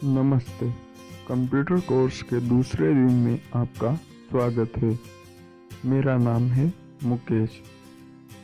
नमस्ते। Computer course के दूसरे दिन में आपका स्वागत है। मेरा नाम है मुकेश।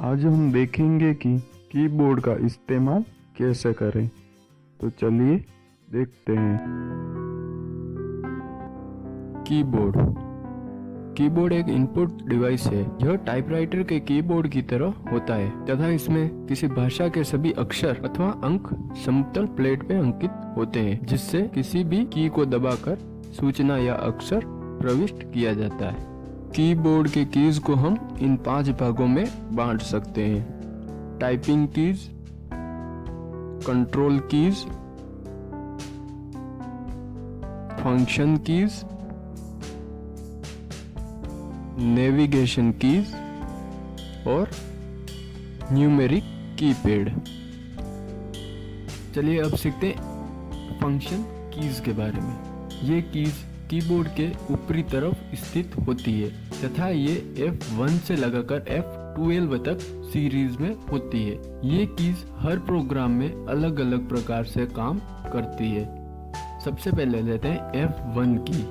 आज हम देखेंगे कि कीबोर्ड का इस्तेमाल कैसे करें। तो चलिए देखते हैं। कीबोर्ड एक इनपुट डिवाइस है। यह टाइपराइटर के कीबोर्ड की तरह होता है तथा इसमें किसी भाषा के सभी अक्षर अथवा अंक समतल प्लेट पे अंकित होते हैं, जिससे किसी भी की को दबाकर सूचना या अक्षर प्रविष्ट किया जाता है। कीबोर्ड के कीज को हम इन 5 भागों में बांट सकते हैं: typing keys, control keys, function keys, navigation keys और न्यूमेरिक कीपैड। चलिए अब सीखते हैं फंक्शन कीज के बारे में। ये कीज कीबोर्ड के ऊपरी तरफ स्थित होती है तथा ये F1 से लगाकर F12 तक सीरीज में होती है। ये कीज हर प्रोग्राम में अलग अलग प्रकार से काम करती है। सबसे पहले लेते हैं F1 की।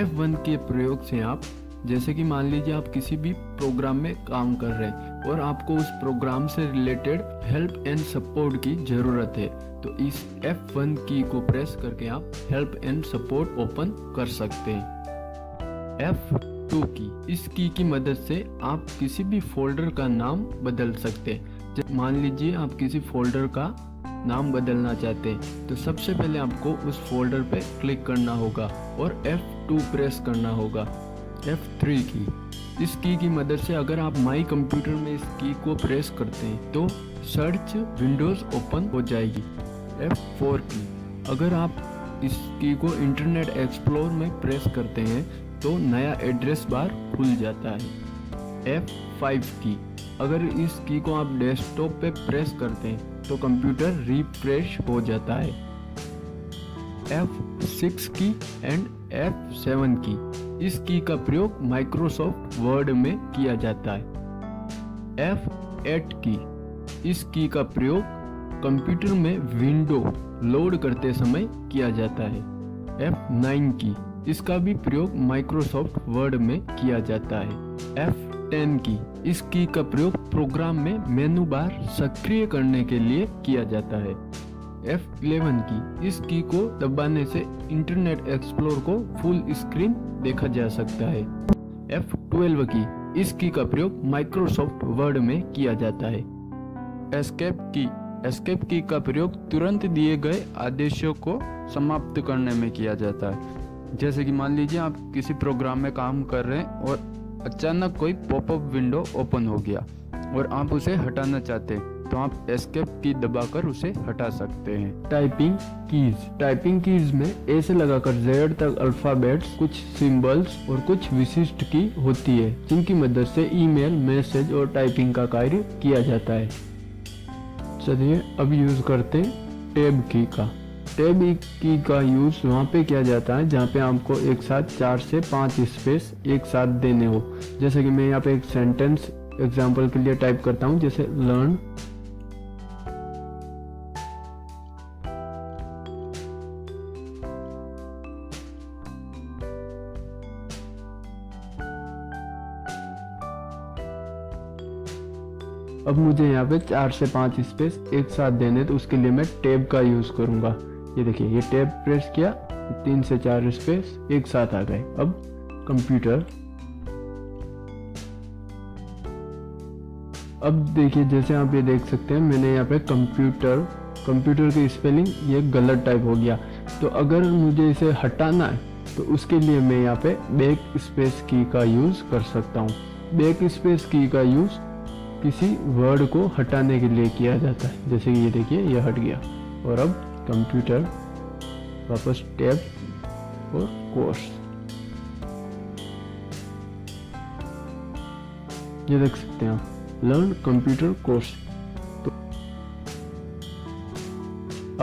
F1 के प्रयोग से आप, जैसे कि मान लीजिए आप किसी भी प्रोग्राम में काम कर रहे हैं और आपको उस प्रोग्राम से रिलेटेड हेल्प एंड सपोर्ट की जरूरत है, तो इस F1 की को प्रेस करके आप हेल्प एंड सपोर्ट ओपन कर सकते हैं। F2 की, इस की मदद से आप किसी भी फोल्डर का नाम बदल सकते हैं। मान लीजिए आप किसी फोल्डर का नाम बदलना चाहते हैं, तो सबसे पहले आपको उस फोल्डर पे क्लिक करना होगा और F2 प्रेस करना होगा। F3 की, इस की मदद से अगर आप माई कंप्यूटर में इस की को प्रेस करते हैं तो सर्च विंडोज ओपन हो जाएगी। F4 की, अगर आप इस की को इंटरनेट एक्सप्लोर में प्रेस करते हैं तो नया एड्रेस बार खुल जाता है। F5 की, अगर इस की को आप डेस्कटॉप पे प्रेस करते हैं तो कंप्यूटर रिफ्रेश हो जाता है। F6 की एंड F7 की, इस की का प्रयोग माइक्रोसॉफ्ट वर्ड में किया जाता है। F8 की, इस की का प्रयोग कंप्यूटर में विंडो लोड करते समय किया जाता है। F9 की, इसका भी प्रयोग माइक्रोसॉफ्ट वर्ड में किया जाता है। F10 की, इस की का प्रयोग प्रोग्राम में मेनू बार सक्रिय करने के लिए किया जाता है। F11 की, इस की को दबाने से इंटरनेट एक्सप्लोर को फुल स्क्रीन देखा जा सकता है। F12 की, इस की का प्रयोग माइक्रोसॉफ्ट वर्ड में किया जाता है। एस्केप की का प्रयोग तुरंत दिए गए आदेशों को समाप्त करने में किया जाता है। जैसे कि मान लीजिए आप किसी प्रोग्राम में काम कर रहे हैं और अचानक कोई पॉपअप विंडो ओपन हो गया और आप उसे हटाना चाहते हैं, तो आप एस्केप की दबाकर उसे हटा सकते हैं। टाइपिंग कीज में ए से लगाकर Z तक अल्फाबेट्स, कुछ सिंबल्स और कुछ विशिष्ट की होती है, जिनकी मदद से ईमेल, मैसेज और टाइपिंग का कार्य किया जाता है। चलिए अब यूज करते हैं टैब की का। टैब की का यूज वहाँ पे किया जाता है जहाँ पे आपको एक साथ 4 से 5 स्पेस एक साथ देने हो। जैसे कि मैं यहाँ पे एक सेंटेंस एग्जाम्पल के लिए टाइप करता हूँ, जैसे लर्न अब मुझे यहाँ पे 4 से 5 स्पेस एक साथ देने, तो उसके लिए मैं टैब का यूज करूंगा। ये देखिए, ये टैब प्रेस किया, 3 से 4 स्पेस एक साथ आ गए। अब कंप्यूटर, अब देखिए जैसे आप ये देख सकते हैं, मैंने यहाँ पे कंप्यूटर की स्पेलिंग ये गलत टाइप हो गया। तो अगर मुझे इसे हटाना है तो उसके लिए मैं यहाँ पे बैक स्पेस की का यूज कर सकता हूँ। बैक स्पेस की का यूज किसी वर्ड को हटाने के लिए किया जाता है। जैसे कि ये देखिए, ये हट गया और अब कंप्यूटर वापस टैब और कोर्स, ये देख सकते हैं आप, लर्न कंप्यूटर कोर्स। तो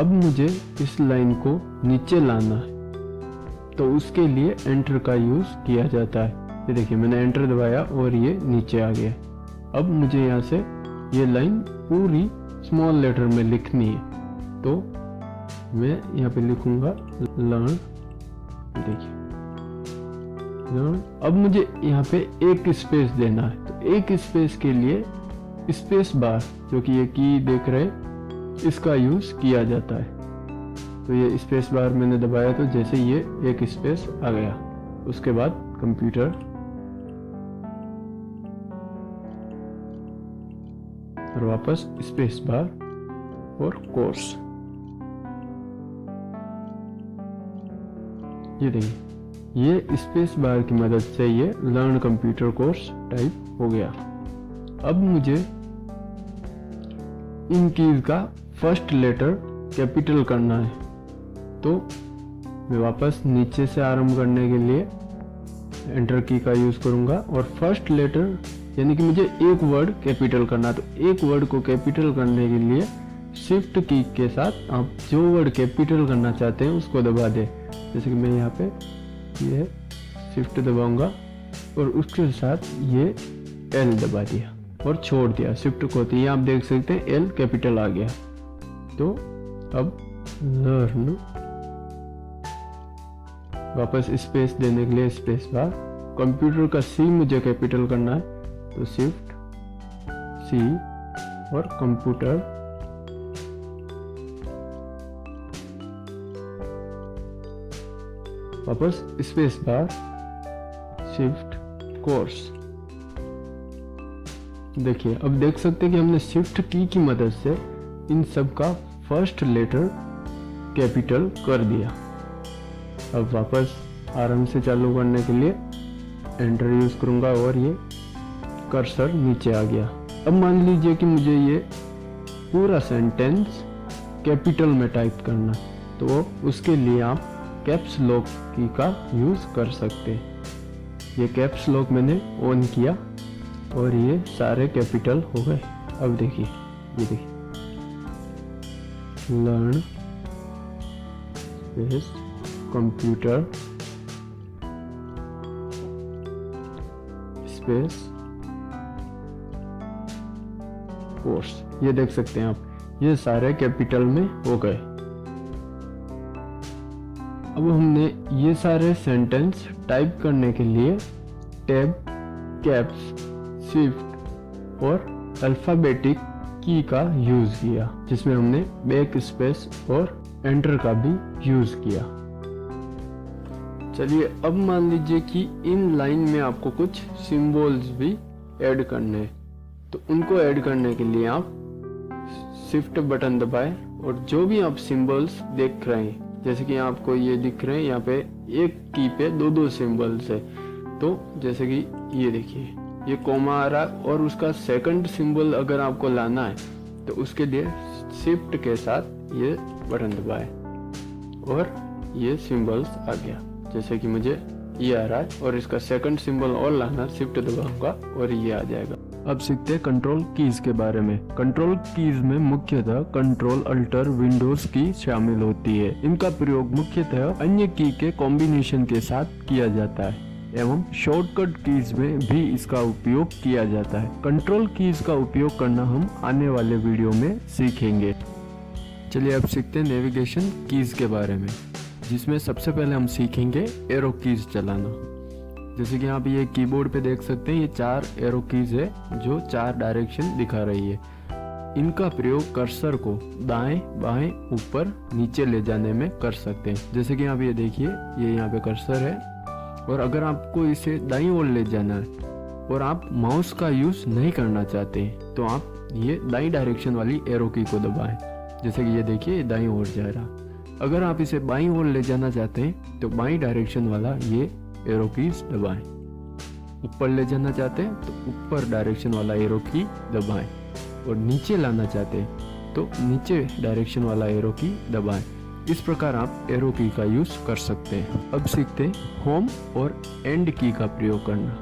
अब मुझे इस लाइन को नीचे लाना है, तो उसके लिए एंटर का यूज किया जाता है। ये देखिए, मैंने एंटर दबाया और ये नीचे आ गया। अब मुझे यहाँ से ये लाइन पूरी स्मॉल लेटर में लिखनी है, तो मैं यहाँ पे लिखूंगा लर्न। देखिए लर्न। अब मुझे यहाँ पे एक स्पेस देना है, तो एक स्पेस के लिए स्पेस बार जो कि ये की देख रहे इसका यूज किया जाता है। तो ये स्पेस बार मैंने दबाया तो जैसे ये एक स्पेस आ गया। उसके बाद कंप्यूटर और वापस स्पेस बार और कोर्स। ये देखिए ये स्पेस बार की मदद से ये लर्न कंप्यूटर कोर्स टाइप हो गया। अब मुझे इन कीज का फर्स्ट लेटर कैपिटल करना है, तो मैं वापस नीचे से आरंभ करने के लिए एंटर की का यूज करूंगा और फर्स्ट लेटर यानी कि मुझे एक वर्ड कैपिटल करना है, तो एक वर्ड को कैपिटल करने के लिए शिफ्ट की के साथ आप जो वर्ड कैपिटल करना चाहते हैं उसको दबा दें। जैसे कि मैं यहाँ पे ये शिफ्ट दबाऊंगा और उसके साथ ये एल दबा दिया और छोड़ दिया शिफ्ट को, तो ये आप देख सकते हैं एल कैपिटल आ गया। तो अब लर्न वापस स्पेस देने के लिए स्पेस बार, कंप्यूटर का सी मुझे कैपिटल करना है तो शिफ्ट सी और कंप्यूटर वापस स्पेस बार शिफ्ट कोर्स। देखिए अब देख सकते हैं कि हमने शिफ्ट की मदद से इन सब का फर्स्ट लेटर कैपिटल कर दिया। अब वापस आरंभ से चालू करने के लिए एंटर यूज करूंगा और ये कर्सर नीचे आ गया। अब मान लीजिए कि मुझे ये पूरा सेंटेंस कैपिटल में टाइप करना, तो उसके लिए आप कैप्स लॉक की का यूज कर सकते हैं। ये कैप्स लॉक मैंने ऑन किया और ये सारे कैपिटल हो गए। अब देखिए ये देखिए learn space computer space course, ये देख सकते हैं आप ये सारे कैपिटल में हो गए। अब हमने ये सारे सेंटेंस टाइप करने के लिए टैब, कैप्स, शिफ्ट और अल्फाबेटिक की का यूज किया, जिसमें हमने बैक स्पेस और एंटर का भी यूज किया। चलिए अब मान लीजिए कि इन लाइन में आपको कुछ सिंबल्स भी ऐड करने हैं, तो उनको ऐड करने के लिए आप शिफ्ट बटन दबाएं और जो भी आप सिंबल्स देख रहे हैं, जैसे कि आपको ये दिख रहे हैं यहाँ पे एक की पे दो सिंबल्स है, तो जैसे कि ये देखिए ये कोमा आ रहा है और उसका सेकंड सिंबल अगर आपको लाना है तो उसके लिए शिफ्ट के साथ ये बटन दबाएं और ये सिंबल्स आ गया। जैसे कि मुझे ये आ रहा है और इसका सेकंड सिंबल और लाना, शिफ्ट दबाऊंगा और ये आ जाएगा। अब सीखते हैं कंट्रोल कीज के बारे में। कंट्रोल कीज में मुख्यतः कंट्रोल, अल्टर, विंडोज की शामिल होती है। इनका प्रयोग मुख्यतः अन्य की के कॉम्बिनेशन के साथ किया जाता है एवं शॉर्टकट कीज में भी इसका उपयोग किया जाता है। कंट्रोल कीज का उपयोग करना हम आने वाले वीडियो में सीखेंगे। चलिए अब सीखते हैं नेविगेशन कीज के बारे में, जिसमें सबसे पहले हम सीखेंगे एरो कीज चलाना। जैसे कि आप ये कीबोर्ड पे देख सकते हैं, ये 4 एरो कीज है जो 4 डायरेक्शन दिखा रही है। इनका प्रयोग कर्सर को दाएं, बाएं, ऊपर, नीचे ले जाने में कर सकते हैं। जैसे कि आप ये देखिए ये यहाँ पे कर्सर है और अगर आपको इसे दाईं ओर ले जाना है और आप माउस का यूज नहीं करना चाहते हैं तो आप ये दाईं डायरेक्शन वाली एरो की को दबाएं। जैसे कि ये देखिए दाईं ओर जा रहा। अगर आप इसे बाईं ओर ले जाना चाहते हैं तो बाईं डायरेक्शन वाला ये एरो कीज दबाएं। ऊपर ले जाना चाहते हैं तो ऊपर डायरेक्शन वाला एरो की दबाएं और नीचे लाना चाहते हैं तो नीचे डायरेक्शन वाला एरो की दबाएं। इस प्रकार आप एरो की का यूज कर सकते हैं। अब सीखते हैं होम और एंड की का प्रयोग करना।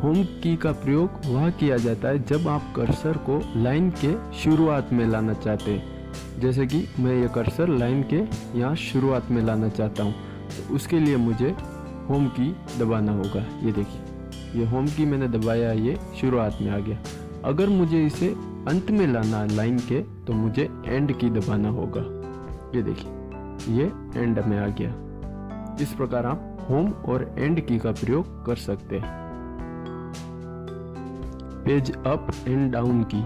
होम की का प्रयोग वह किया जाता है जब आप कर्सर को लाइन के शुरुआत में लाना चाहते हैं। जैसे कि मैं ये कर्सर लाइन के यहाँ शुरुआत में लाना चाहता हूँ, तो उसके लिए मुझे होम की दबाना होगा। ये देखिए ये होम की मैंने दबाया, ये शुरुआत में आ गया। अगर मुझे इसे अंत में लाना है लाइन के तो मुझे एंड की दबाना होगा। ये देखिए ये एंड में आ गया। इस प्रकार आप होम और एंड की का प्रयोग कर सकते हैं। पेज अप एंड डाउन की।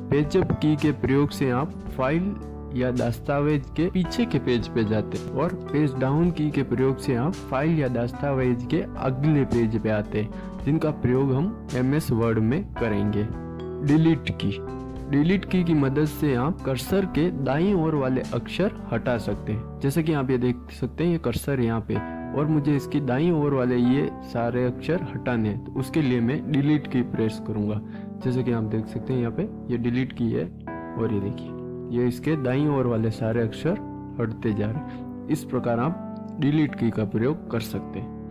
पेज अप की के प्रयोग से आप फाइल या दस्तावेज के पीछे के पेज पे जाते हैं, और पेज डाउन की के प्रयोग से आप फाइल या दस्तावेज के अगले पेज पे आते हैं, जिनका प्रयोग हम MS वर्ड में करेंगे। डिलीट की। डिलीट की मदद से आप कर्सर के दाईं ओर वाले अक्षर हटा सकते हैं। जैसे कि आप ये देख सकते हैं, ये कर्सर यहाँ पे, और मुझे इसकी दाईं ओर वाले ये सारे अक्षर हटाने हैं, तो उसके लिए मैं डिलीट की प्रेस करूंगा। जैसे कि आप देख सकते हैं यहाँ पे ये डिलीट की है, और ये देखिए ये इसके दाईं ओर वाले सारे अक्षर हटते जा रहे हैं। इस प्रकार आप डिलीट की का प्रयोग कर सकते हैं।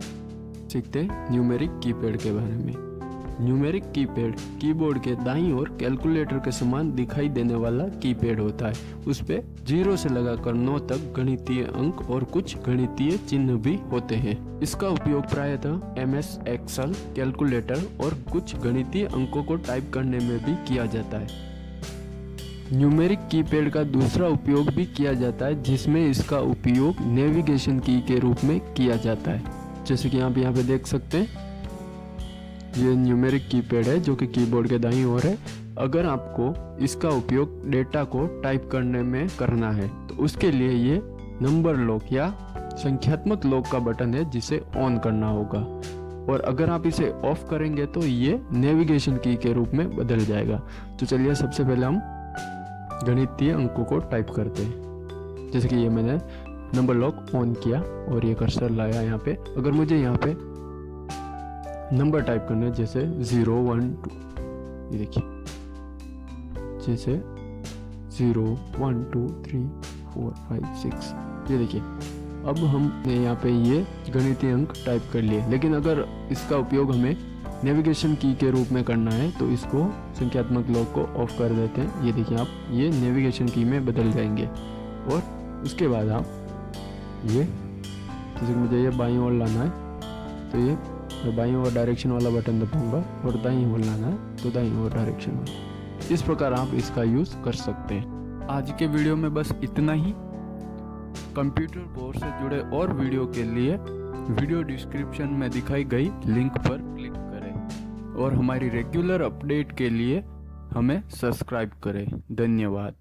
सीखते हैं न्यूमेरिक कीपैड के बारे में। न्यूमेरिक कीपैड कीबोर्ड के दाईं ओर कैलकुलेटर के समान दिखाई देने वाला कीपैड होता है। उस पे 0 से लगाकर 9 तक गणितीय अंक और कुछ गणितीय चिन्ह भी होते हैं। इसका उपयोग प्रायतः MS एक्सेल, कैलकुलेटर और कुछ गणितीय अंकों को टाइप करने में भी किया जाता है। न्यूमेरिक कीपैड का दूसरा उपयोग भी किया जाता है, जिसमें इसका उपयोग नेविगेशन की के रूप में किया जाता है। जैसे कि आप यहाँ पे देख सकते हैं, ये न्यूमेरिक कीपैड है जो कि कीबोर्ड के दाईं ओर है। अगर आपको इसका उपयोग डेटा को टाइप करने में करना है, तो उसके लिए ये नंबर लॉक या संख्यात्मक लॉक का बटन है, जिसे ऑन करना होगा। और अगर आप इसे ऑफ करेंगे तो ये नेविगेशन की के रूप में बदल जाएगा। तो चलिए सबसे पहले हम गणितीय अंकों को टाइप करते हैं। जैसे कि ये मैंने नंबर लॉक ऑन किया और ये कर्सर लाया यहाँ पे। अगर मुझे यहाँ पे नंबर टाइप करना है, जैसे 0 1 2, ये देखिए, जैसे 0 1 2 3 4 5 6, ये देखिए अब हमने यहाँ पे ये गणितीय अंक टाइप कर लिए। लेकिन अगर इसका उपयोग हमें नेविगेशन की के रूप में करना है, तो इसको संख्यात्मक लॉक को ऑफ कर देते हैं। ये देखिए आप ये नेविगेशन की में बदल जाएंगे। और उसके बाद आप ये, जैसे कि मुझे ये बाईं ओर लाना है, तो ये मैं बाईं ओर डायरेक्शन वाला बटन दबाऊंगा, और दाईं ओर लाना है तो दाईं ओर डायरेक्शन वाला। इस प्रकार आप इसका यूज कर सकते हैं। आज के वीडियो में बस इतना ही। कंप्यूटर कोर्स से जुड़े और वीडियो के लिए वीडियो डिस्क्रिप्शन में दिखाई गई लिंक पर क्लिक करें, और हमारी रेगुलर अपडेट के लिए हमें सब्सक्राइब करें। धन्यवाद।